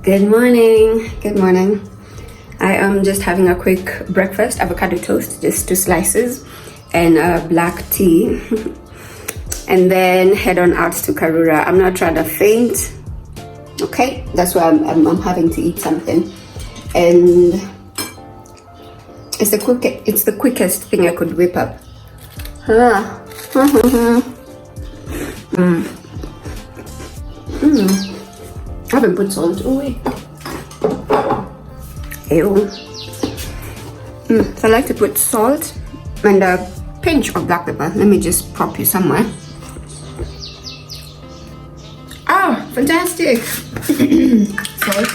Good morning. Good morning. I am just having a quick breakfast, avocado toast, just 2 slices, and a black tea. And then head on out to Karura. I'm not trying to faint. Okay, that's why I'm having to eat something. And it's the quickest thing I could whip up. I haven't put salt. Oh wait. Ew. So I like to put salt and a pinch of black pepper. Let me just prop you somewhere. Ah, fantastic. Salt.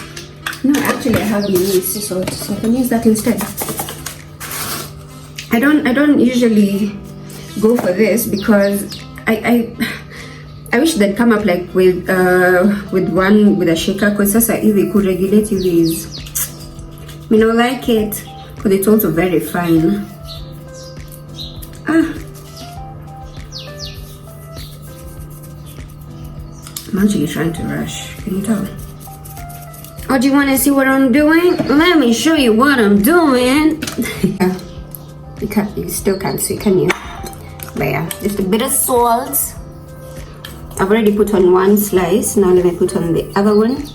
No, actually I have used salt, so I can use that instead. I don't usually go for this because I wish they'd come up like with a shaker, because sasa hivi kuregulate these. I don't like it because it's also very fine. I'm actually trying to rush. Can you tell? Oh, do you want to see what I'm doing? Let me show you what I'm doing. You still can't see, can you? But yeah, just a bit of salt. I've already put on 1 slice. Now let me put on the other one.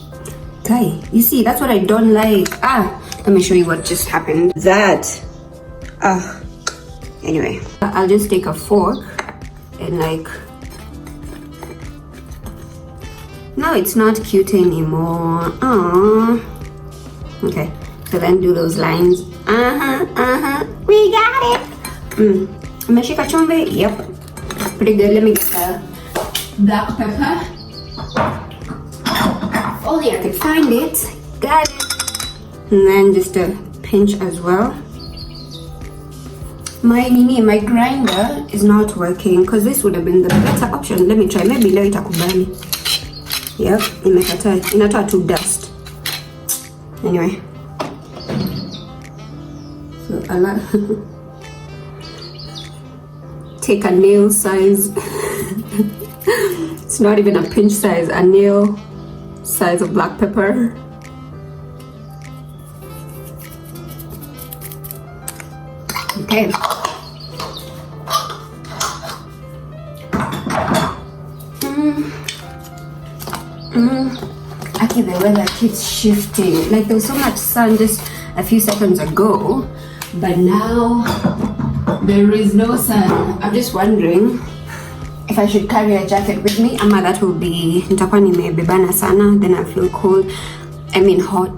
Okay, you see, that's what I don't like. Let me show you what just happened. Anyway, I'll just take a fork and like, no, it's not cute anymore. Okay, so then do those lines. We got it. Umeshika chumvi? Yep, pretty good. Let me get the black pepper. Only I could find it. Got it. And then just a pinch as well. My grinder is not working because this would have been the better option. Let me try. Maybe later itakubali. Yep, inatoa to dust. Anyway. So I'll take a nail size. It's not even a pinch size, a nail size of black pepper. Okay. Actually, the weather keeps shifting. Like there was so much sun just a few seconds ago, but now there is no sun. I'm just wondering if I should carry a jacket with me. Ama that will be nitakuwa nimebebana sana, then I feel cold. I mean hot.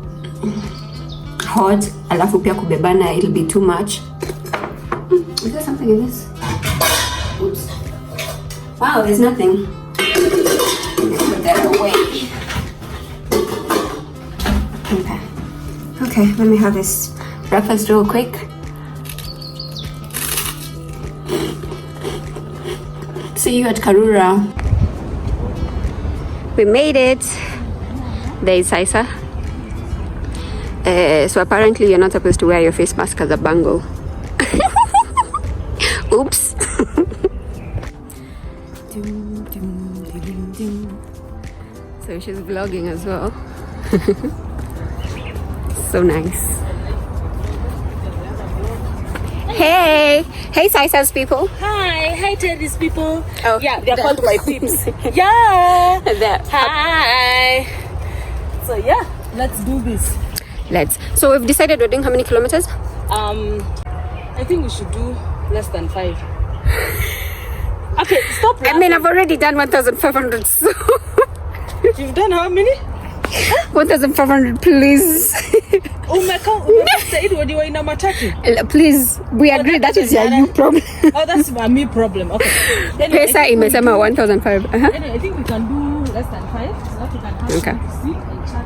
Alafu pia kubebana, it'll be too much. Is there something in this? Oops. Wow, there's nothing. Put that away. Okay, let me have this breakfast real quick. See you at Karura. We made it. There is Saisa. So apparently you're not supposed to wear your face mask as a bangle. Oops. So she's vlogging as well. So nice. Hey Saisa's people. Hi Terry's people. Oh, yeah, they're called my peeps. Yeah. Hi. So yeah, let's do this. So we've decided we're doing how many kilometers? I think we should do less than 5. Okay, stop laughing. I mean, I've already done 1,500. So you've done how many? 1,500, please. Please, we agree that is your problem. Oh, that's my me problem. Okay. Pesa imesema 1,500. Anyway, I think we can do less than 5 so that we can have time to sit and chat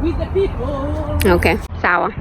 with the people. Okay, sawa.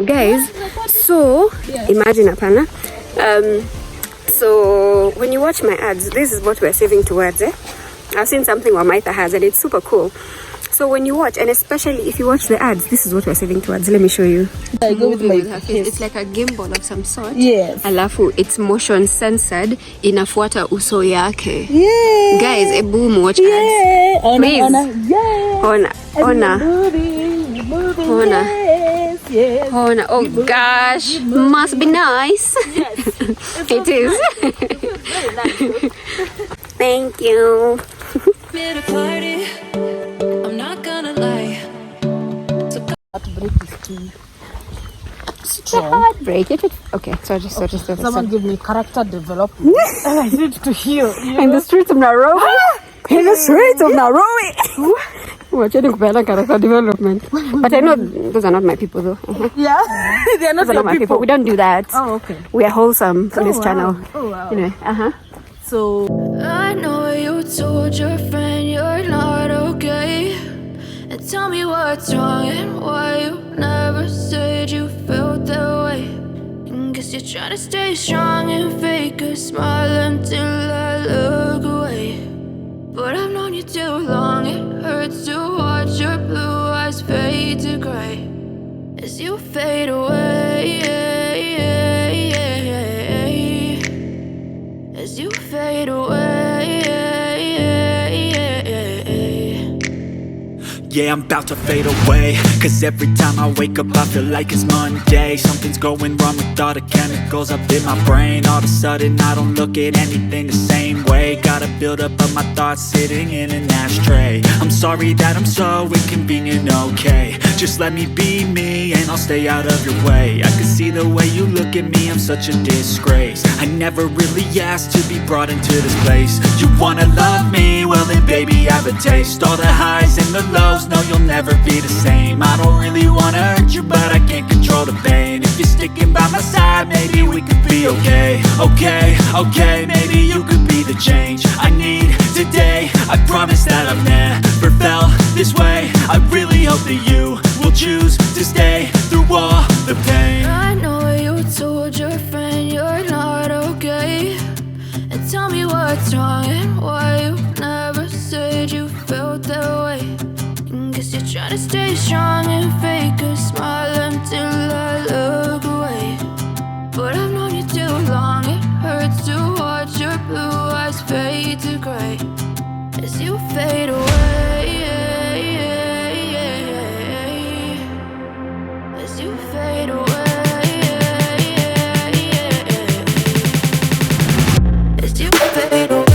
guys, so imagine apana. So when you watch my ads, this is what we're saving towards. I've seen something Wamaitha has and it's super cool. So when you watch, and especially if you watch the ads, this is what we're saving towards. Let me show you. I go with my face. It's like a gimbal of some sort. Yes. Alafu it's motion censored, inafuata uso yake. Yeah. Guys, a boom watch Yeah. ads. Please. Yeah. Ona. Yes. Ona. Oh gosh, must be nice. Yes. It is. Very nice. Thank you. At a party, I'm not gonna lie. That break is too strong. Heartbreak. Okay, so just Someone give me character development. I need to hear. In the streets of Nairobi. In the streets of Nairobi. Watch it character development. But I know those are not my people though. Yeah, they are not Those are not my people. We don't do that. Oh, okay. We are wholesome on this wow. channel. Oh, wow. Anyway, So, I know you told your friend you're not okay. And tell me what's wrong and why you never said you felt that way. And guess you're trying to stay strong and fake a smile until I look away. But I've known you too long, it hurts to watch your blue eyes fade to gray as you fade away. As you fade away. Yeah, I'm about to fade away. Cause every time I wake up I feel like it's Monday. Something's going wrong with all the chemicals up in my brain. All of a sudden I don't look at anything the same way. Got a buildup of my thoughts sitting in an ashtray. I'm sorry that I'm so inconvenient, okay. Just let me be me and I'll stay out of your way. I can see the way you look at me, I'm such a disgrace. I never really asked to be brought into this place. You wanna love me? Well then baby I have a taste. All the highs and the lows, no you'll never be the same. I don't really wanna hurt you but I can't control the pain. If you're sticking by my side maybe we could be okay. Okay, maybe you could be the change I need today. I promise that I've never felt this way. I really hope that you will choose to stay through all the pain. I know you told your friend you're not okay. And tell me what's wrong and why you never said you felt that way. And guess you're trying to stay strong and fake a smile until I look away. But I've known you too long, it hurts to watch your blue eyes fade to gray as you fade away. As you fade away. As you fade away.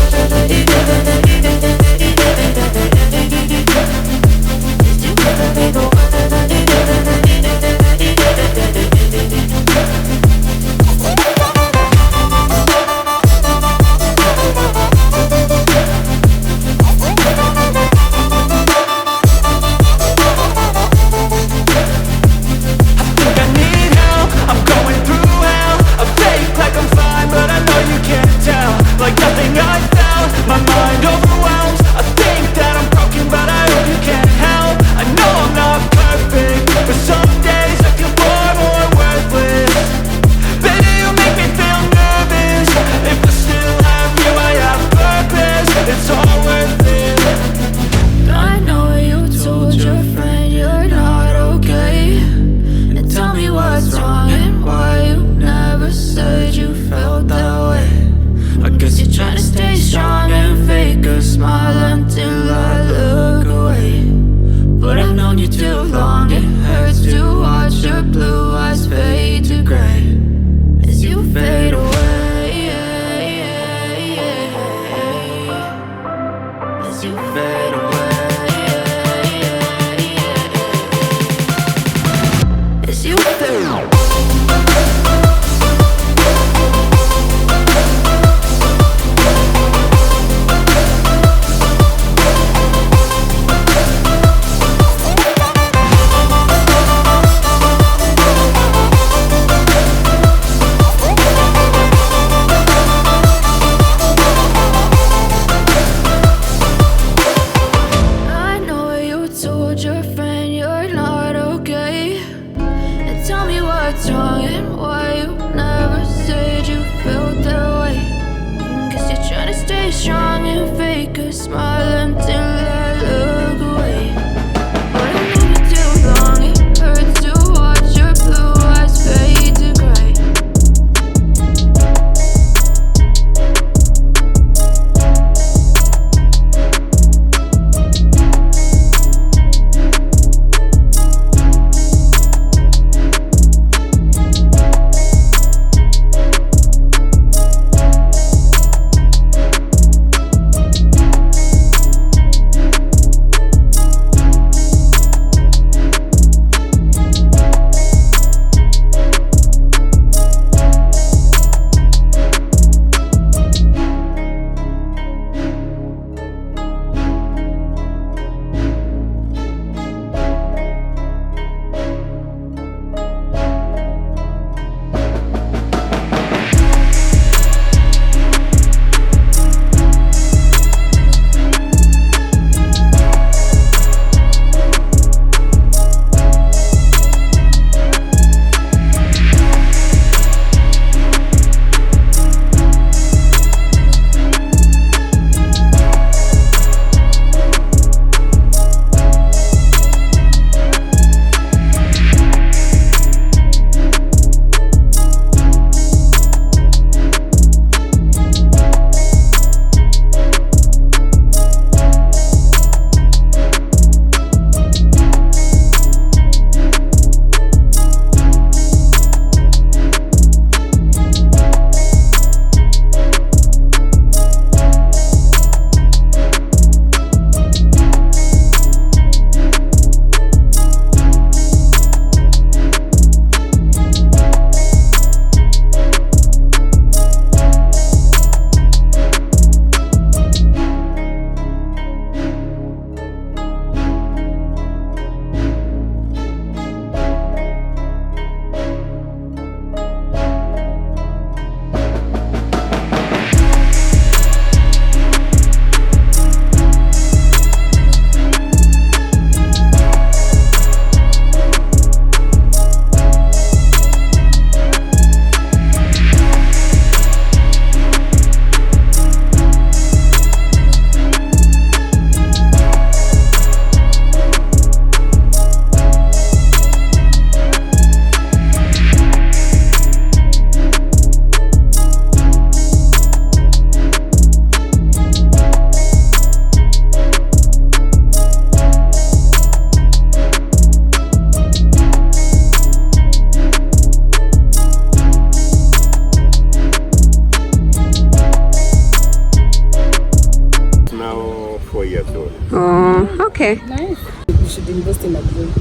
Oh, okay. Nice. You should invest in a drone.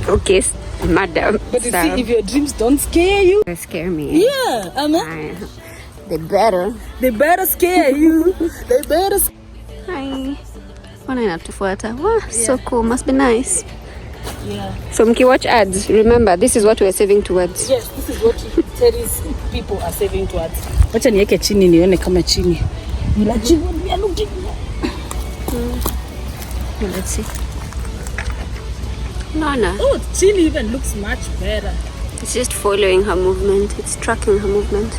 Okay, madam. But you see, if your dreams don't scare you, They scare me. yeah, They better. they better scare you. They better. Hi. Wana inatufuata. Wow, so cool. Must be nice. Yeah. So mkiwatch ads, remember this is what we're saving towards. Yes, this is what Terry's people are saving towards. Wacha niweke chini nione kama chini. We'll achieve what we are looking for. Well, let's see. No. Oh, chini even looks much better. It's just following her movement. It's tracking her movement.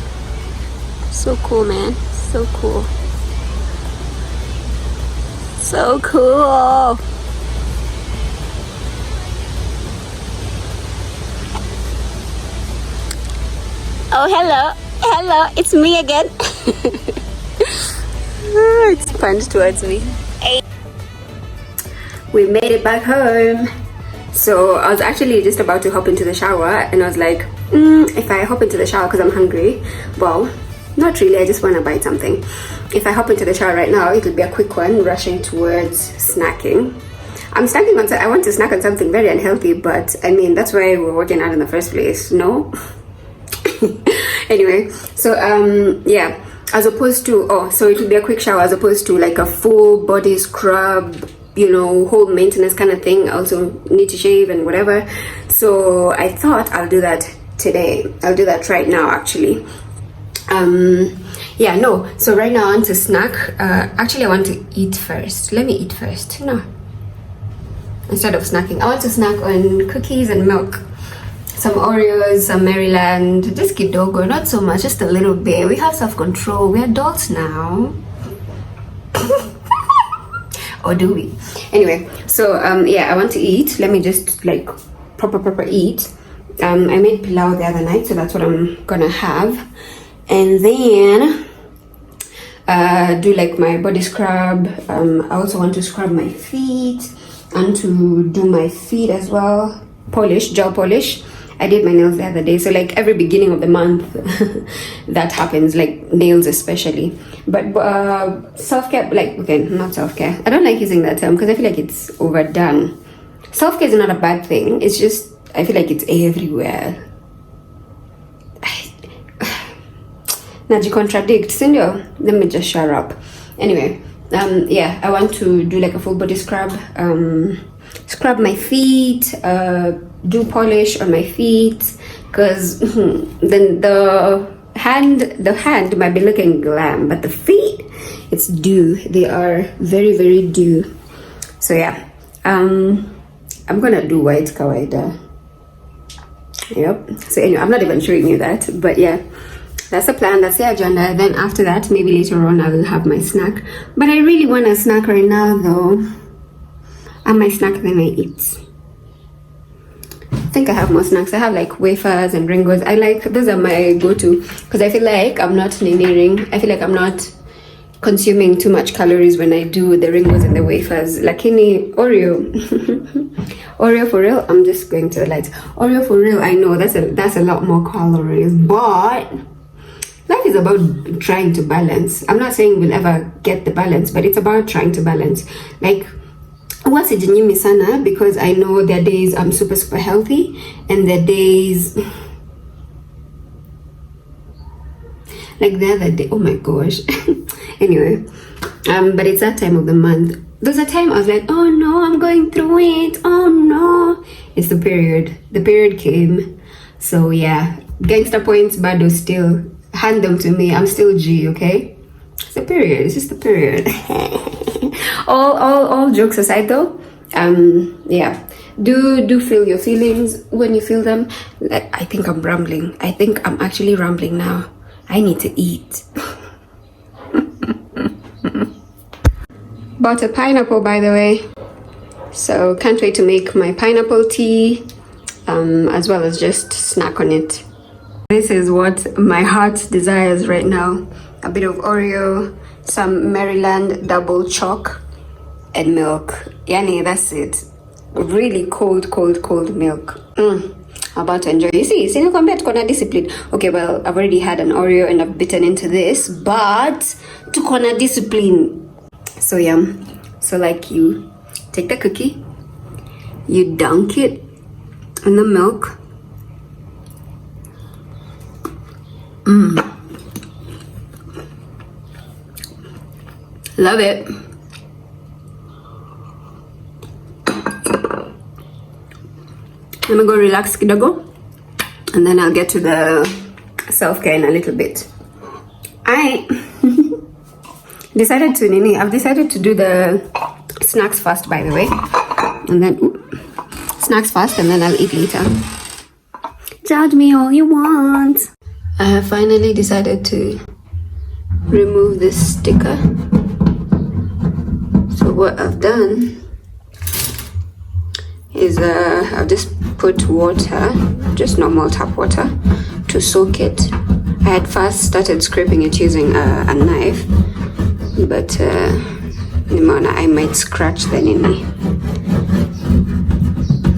So cool, man. So cool. So cool. Oh, hello. Hello. It's me again. It's punched towards me. Hey. We made it back home. So I was actually just about to hop into the shower and I was like, if I hop into the shower because I'm hungry, well, not really, I just want to bite something. If I hop into the shower right now, it'll be a quick one, rushing towards snacking. I'm snacking on, I want to snack on something very unhealthy, but I mean, that's why we're working out in the first place, no? Anyway, so yeah, as opposed to, so it will be a quick shower as opposed to like a full body scrub, you know, whole maintenance kind of thing. I also need to shave and whatever. So I thought I'll do that today. I'll do that right now, actually. Yeah, no. So right now I want to snack. Actually, I want to eat first. Let me eat first. No. Instead of snacking, I want to snack on cookies and milk. Some Oreos, some Maryland, just kidogo, not so much, just a little bit. We have self-control. We're adults now. Or do we? Anyway, so yeah, I want to eat. Let me just like proper eat. I made pilau the other night, so that's what I'm gonna have. And then do like my body scrub. I also want to scrub my feet and to do my feet as well. Polish, gel polish. I did my nails the other day, so like every beginning of the month that happens, like nails especially. But self-care, like, okay, not self-care, I don't like using that term because I feel like it's overdone. Self-care is not a bad thing, it's just I feel like it's everywhere. Naji contradict, sindio? Let me just shut up. Anyway, yeah, I want to do like a full body scrub, scrub my feet, do polish on my feet, because then the hand might be looking glam, but the feet, it's dew. They are very dew. So yeah, I'm gonna do white kawaida. Yep. So anyway, I'm not even showing you that, but yeah, that's the plan, that's the agenda. Then after that, maybe later on I will have my snack, but I really want a snack right now though. And my snack then I eat. I think I have more snacks. I have like wafers and ringos. I like, those are my go-to because I feel like I'm not nearing. I feel like I'm not consuming too much calories when I do the ringos and the wafers. Lakini Oreo, Oreo for real. I'm just going to the lights. Oreo for real. I know that's a lot more calories, but life is about trying to balance. I'm not saying we'll ever get the balance, but it's about trying to balance. Like, what's sijinyimi sana, because I know there are days I'm super healthy and there are days like the other day, oh my gosh. Anyway, but it's that time of the month. There's a time I was like, oh no, I'm going through it, oh no. It's the period came. So yeah, gangster points bado still, hand them to me, I'm still G, okay? It's the period, it's just the period. all jokes aside though, yeah, do feel your feelings when you feel them. Like, I think I'm rambling. I think I'm actually rambling now. I need to eat. Bought a pineapple, by the way, so can't wait to make my pineapple tea, as well as just snack on it. This is what my heart desires right now. A bit of Oreo, some Maryland double choc, and milk. Yani, that's it. Really cold milk. I'm about to enjoy. You see, compared to discipline. Okay, well, I've already had an Oreo and I've bitten into this, but to corner discipline. So yum. So like you take the cookie, you dunk it in the milk. Love it. Let me go relax kidogo, and then I'll get to the self-care in a little bit. I've decided to do the snacks first, by the way, and then snacks first, and then I'll eat later. Judge me all you want. I have finally decided to remove this sticker. So what I've done is I've just put water, just normal tap water, to soak it. I had first started scraping it using a knife, but I might scratch the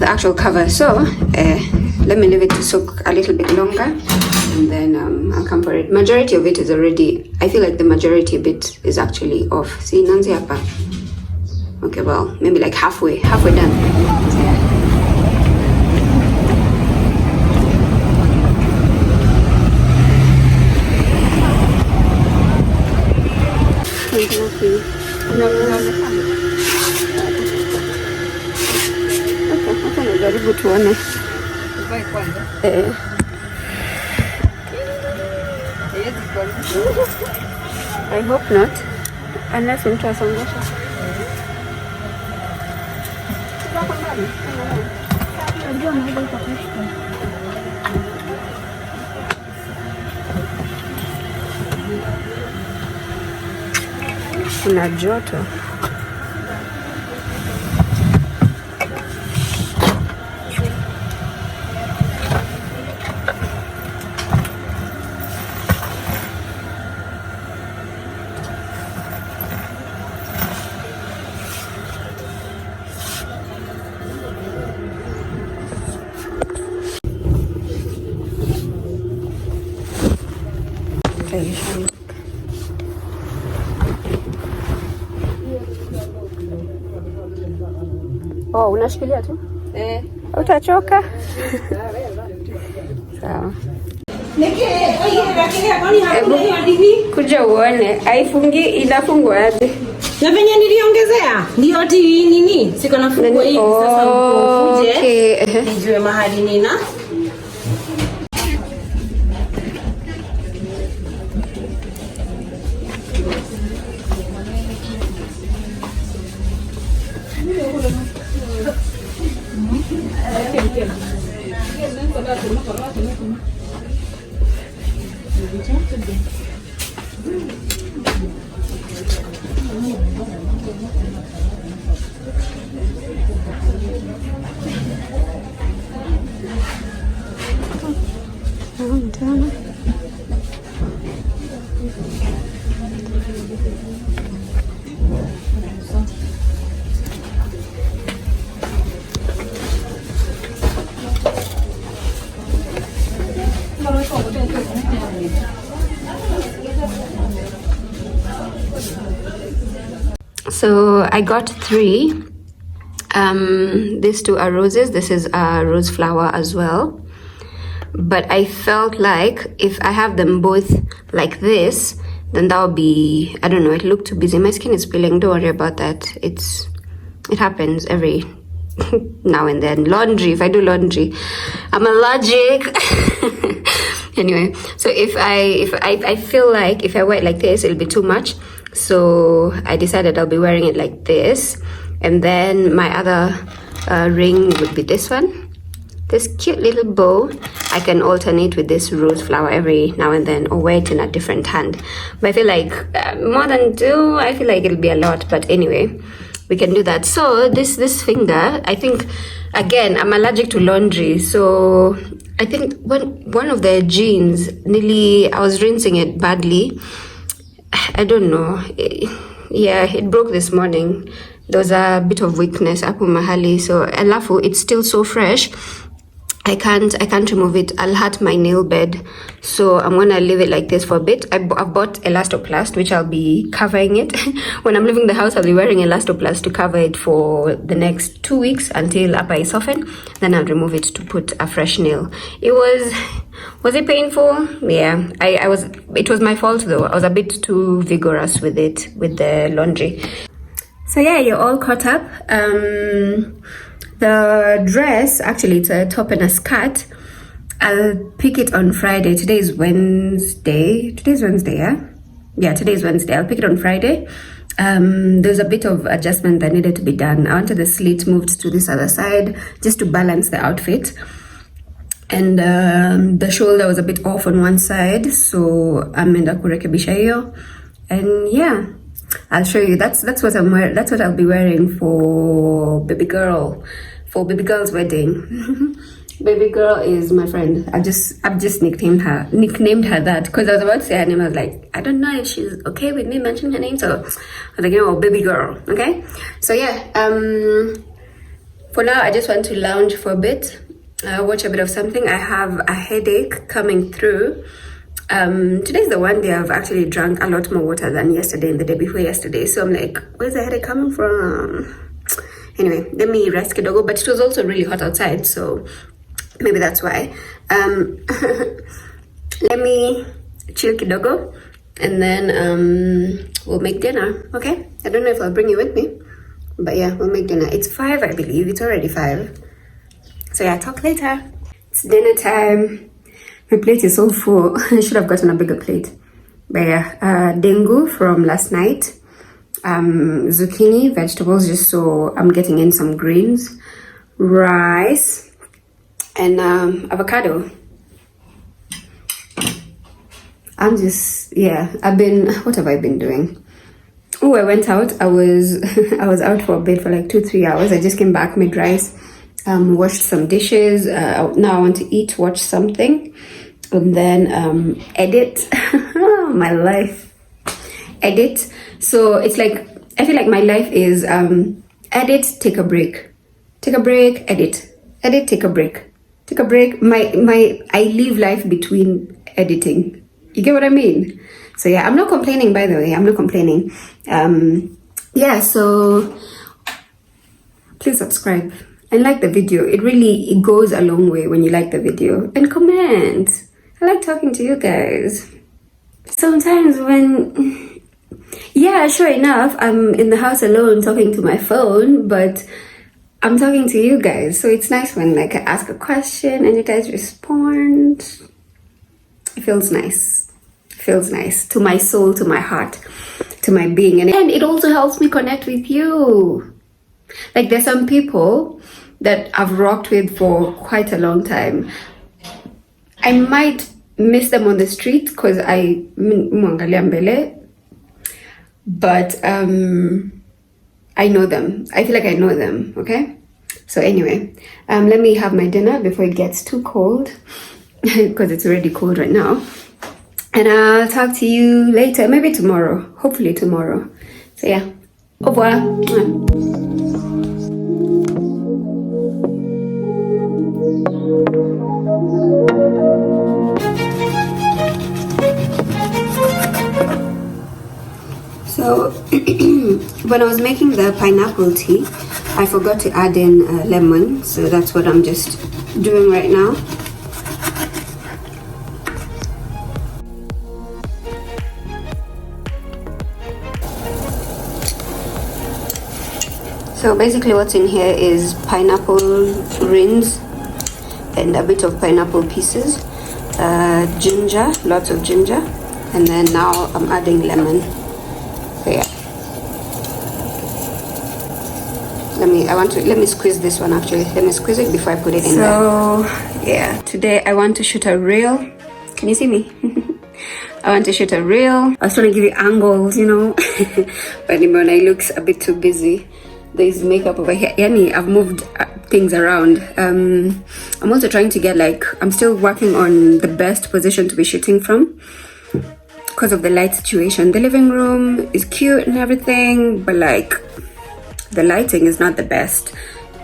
actual cover. So let me leave it to soak a little bit longer, and then I'll come for it. Majority of it is already, I feel like the majority of it is actually off. See, nanzi hapa. Okay, well, maybe like halfway done. So, yeah. Jaribu tuone. I hope not, unless mtu asongesha. Kuna joto. Oh, unashikilia tu? Utachoka? Sawa. Kuja uone, haifungi, inafungwa aje? Na venye niliongezea ndio ati nini? Siko nafungua hivi sasa ukuje. Nijue mahali nina. So I got 3. These 2 are roses. This is a rose flower as well. But I felt like if I have them both like this, then that would be, I don't know, it looked too busy. My skin is peeling, don't worry about that. It happens every now and then. Laundry, if I do laundry, I'm allergic. Anyway, so if I feel like if I wear it like this, it'll be too much. So I decided I'll be wearing it like this. And then my other ring would be this one. This cute little bow. I can alternate with this rose flower every now and then, or wear it in a different hand. But I feel like more than 2, I feel like it'll be a lot. But anyway, we can do that. So this finger, I think, again, I'm allergic to laundry. So I think one of the jeans, nearly, I was rinsing it badly. I don't know. Yeah, it broke this morning. There was a bit of weakness hapo mahali. So alafu, it's still so fresh. I can't remove it. I'll hurt my nail bed, so I'm gonna leave it like this for a bit. I've bought elastoplast, which I'll be covering it. When I'm leaving the house, I'll be wearing elastoplast to cover it for the next 2 weeks until upper is softened. Then I'll remove it to put a fresh nail. Was it painful? Yeah, it was my fault though. I was a bit too vigorous with the laundry. So yeah, you're all caught up. The dress, actually it's a top and a skirt. I'll pick it on Friday. Today is Wednesday, yeah? Yeah, today's Wednesday. I'll pick it on Friday. There's a bit of adjustment that needed to be done. I wanted the slit moved to this other side just to balance the outfit. And the shoulder was a bit off on one side, so ameenda kurekebisha hiyo. And yeah, I'll show you. That's what I'm wearing. That's what I'll be wearing for baby girl's wedding. Baby girl is my friend. I've just nicknamed her that because I was about to say her name. I was like, I don't know if she's okay with me mentioning her name, so I was like, baby girl. Okay, so yeah. For now, I just want to lounge for a bit, watch a bit of something. I have a headache coming through. Today's the one day I've actually drank a lot more water than yesterday and the day before yesterday. So I'm like, where's the headache coming from? Anyway, let me rest kidogo. But it was also really hot outside, so maybe that's why. Let me chill kidogo, and then we'll make dinner. Okay? I don't know if I'll bring you with me, but yeah, we'll make dinner. It's 5, I believe. It's already 5. So yeah, talk later. It's dinner time. My plate is so full. I should have gotten a bigger plate. But yeah, dengu from last night. Zucchini, vegetables, just so I'm getting in some greens. Rice. And avocado. What have I been doing? Oh, I went out. I was out for a bit for like 2-3 hours. I just came back, made rice, washed some dishes. Now I want to eat, watch something, and then edit. My life. Edit. So it's like, I feel like my life is edit, take a break, edit, take a break. I live life between editing. You get what I mean? So yeah, I'm not complaining, by the way. I'm not complaining. Yeah, so please subscribe and like the video. It goes a long way when you like the video. And comment. I like talking to you guys. Sometimes when, yeah, sure enough, I'm in the house alone talking to my phone, but I'm talking to you guys. So it's nice when like I ask a question and you guys respond. It feels nice. To my soul, to my heart, to my being. And it also helps me connect with you. Like there's some people that I've rocked with for quite a long time. I might miss them on the street because I muangalia mbele, but I know them. I feel like I know them. Okay, so anyway, let me have my dinner before it gets too cold because it's already cold right now. And I'll talk to you later, maybe tomorrow, hopefully tomorrow. So yeah, au revoir. So when I was making the pineapple tea, I forgot to add in lemon. So that's what I'm just doing right now. So basically what's in here is pineapple rinds and a bit of pineapple pieces, ginger, lots of ginger, and then now I'm adding lemon. So yeah. Let me squeeze this one actually. Let me squeeze it before I put it in there. So yeah, today I want to shoot a reel. Can you see me? I want to shoot a reel. I was trying to give you angles, you know, but it looks a bit too busy. There's makeup over here. Yani, I've moved things around. I'm also trying to get I'm still working on the best position to be shooting from because of the light situation. The living room is cute and everything, but the lighting is not the best.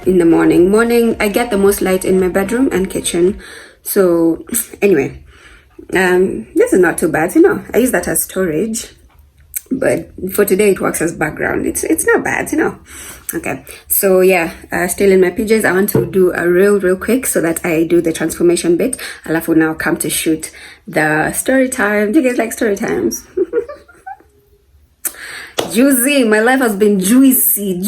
in the morning. I get the most light in my bedroom and kitchen. So anyway, this is not too bad, you know. I use that as storage, but for today it works as background. It's not bad, you know. Okay, so yeah, still in my PJs. I want to do a real quick so that I do the transformation bit. Alafu now come to shoot the story time. Do you guys like story times? Juicy, my life has been juicy.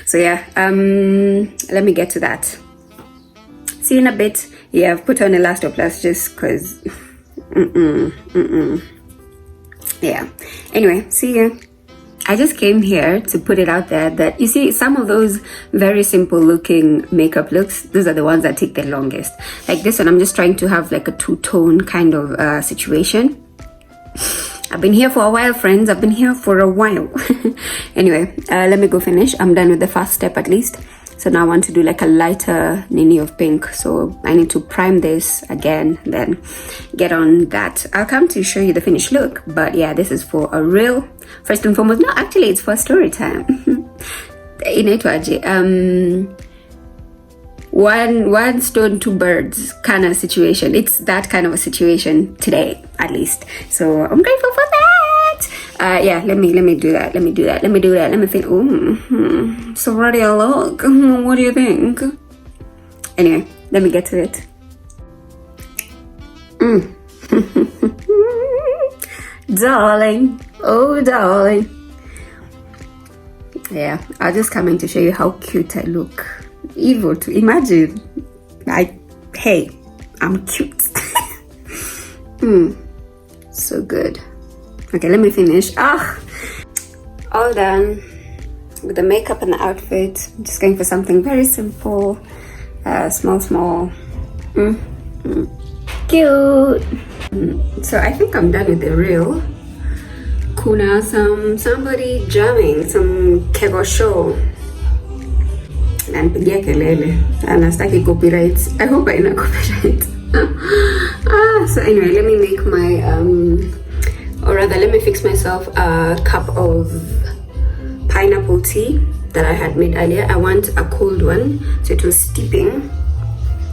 So yeah, let me get to that. See you in a bit. Yeah, I've put on Elastoplast just because yeah, anyway, see you. I just came here to put it out there that, you see, some of those very simple looking makeup looks, those are the ones that take the longest. Like this one, I'm just trying to have like a two-tone kind of situation. I've been here for a while, friends. I've been here for a while. Anyway, let me go finish. I'm done with the first step at least. So now I want to do like a lighter nini of pink. So I need to prime this again, then get on that. I'll come to show you the finished look. But yeah, this is for a real, first and foremost. No, actually it's for story time. One stone, two birds kind of situation. It's that kind of a situation today, at least. So I'm grateful for that. Yeah, let me do that. Let me think. So ready a look. What do you think? Anyway, let me get to it. Darling, oh darling. Yeah, I'll just come in to show you how cute I look. Evil to imagine. Hey, I'm cute. So good. Okay, let me finish. All done with the makeup and the outfit. I'm just going for something very simple, small. Cute. So I think I'm done with the reel. Kuna somebody jamming, some kego show. And pigia kelele. And I staki copyrights. I hope I know copyright. So anyway, let me make my or rather let me fix myself a cup of pineapple tea that I had made earlier. I want a cold one, so it was steeping.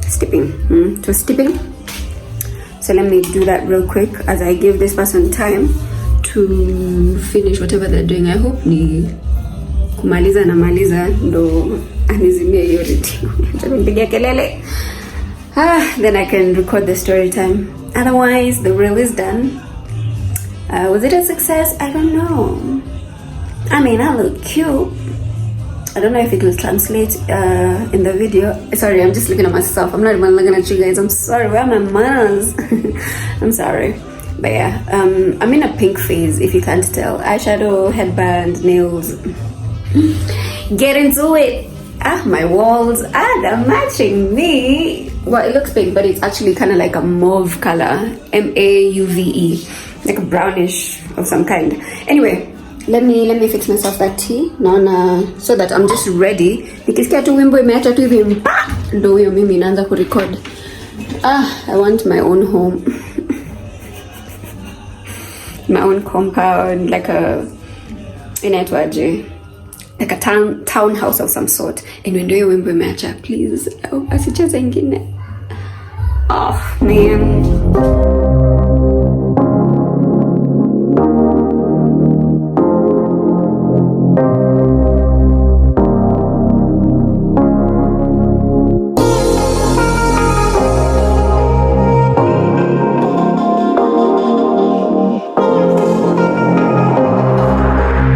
It was steeping. So let me do that real quick as I give this person time to finish whatever they're doing. I hope ni kumaliza na maliza ndo anizimie hiyo redio. Kelele. Then I can record the story time. Otherwise, the reel is done. Was it a success? I don't know. I mean, I look cute. I don't know if it will translate in the video. Sorry, I'm just looking at myself. I'm not even looking at you guys. I'm sorry. Where are my manners? I'm sorry. But yeah, I'm in a pink phase, if you can't tell. Eyeshadow, headband, nails. Get into it. My walls. They're matching me. Well, it looks pink, but it's actually kind of like a mauve color. MAUVE. Like a brownish of some kind. Anyway, let me fix myself that tea. So that I'm just ready. Nikisikia tu wimbo imeacha tu hivi mpa, ndo huyo mimi naanza kurecord. I want my own home. My own compound, like a inaitwaje, like a townhouse of some sort. Anyway, ndo hiyo wimbo imeacha, please. Asicheze ingine. Oh man.